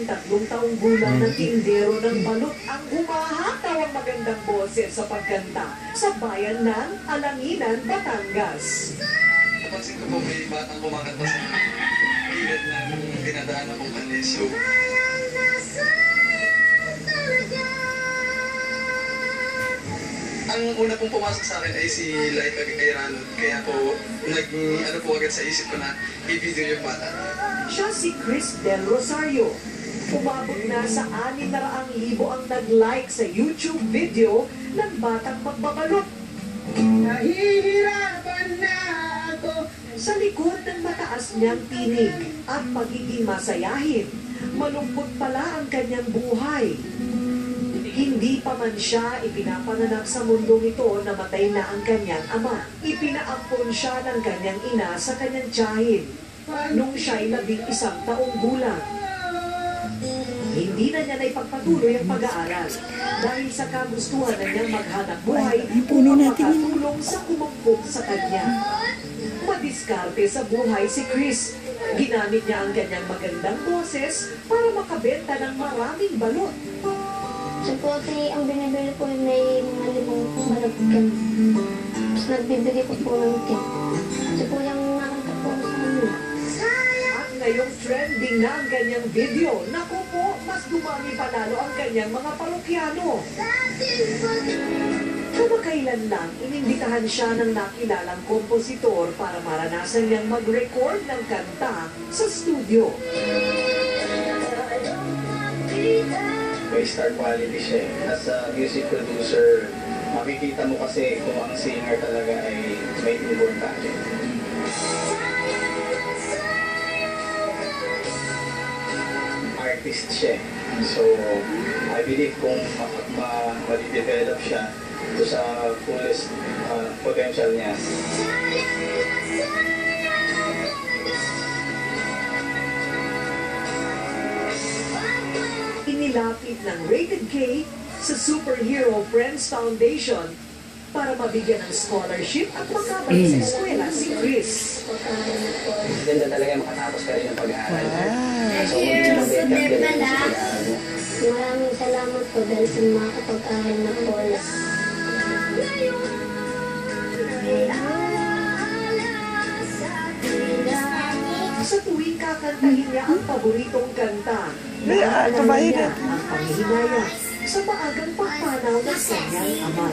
13 taong gulang na tindero ng balot ang humahataw ang magandang boses sa pagkanta sa bayan ng Alanginan, Batangas. Napansin ko po may batang kumakanta sa gilid ng dinadaan akong kalisyo. Ang una pong pumasok sa akin ay si Laika Gayranod. Kaya po, ano po agad sa isip ko na i-video yung bata. Siya si Chris Del Rosario. Umabot na sa 600,000 ang nag-like sa YouTube video ng batang magbabalot. Nahihirapan na ako. Sa likod ng mataas niyang tinig at pagiging masayahin, malungkot pala ang kanyang buhay. Hindi pa man siya ipinapanganak sa mundong ito, namatay na ang kanyang ama. Ipinaampon siya ng kanyang ina sa kanyang tiyahin nung siya'y 11 taong gulang. Hindi na niya naipagpatuloy ang pag-aaral dahil sa kagustuhan na niyang maghanap buhay upang makatulong sa kumangkot sa kanya. Madiskarte sa buhay si Chris. Ginamit niya ang kanyang magandang boses para makabenta ng maraming balot. So po, ang binibili po may mga limang malagyan. Tapos nagbibigay ko po ng tip. So po yung nakita po sa kanila. At ngayong trending na ang kanyang video, naku po, mas dumami panalo ang kanyang mga parokyano. Kamakailan lang, inimbitahan siya ng nakilalang kompositor para maranasan niyang mag-record ng kanta sa studio. May star quality siya. As a music producer, makikita mo kasi kung ang singer talaga ay may inborn talent. Artist siya. So, I believe kung ma-develop siya to sa fullest potential niya. Inilapit ng Rated K sa Superhero Friends Foundation para mabigyan ng scholarship at makabalik sa eskwela si Chris. Ganda talaga makatapos ka rin ng pag-aaral. Maraming salamat po dahil sa mga kapag-aaral na po. Sa tuwing kakantahin niya ang paboritong kanta, naalala niya ang panghihinayang sa maagang pagpanaw ng kanyang ama.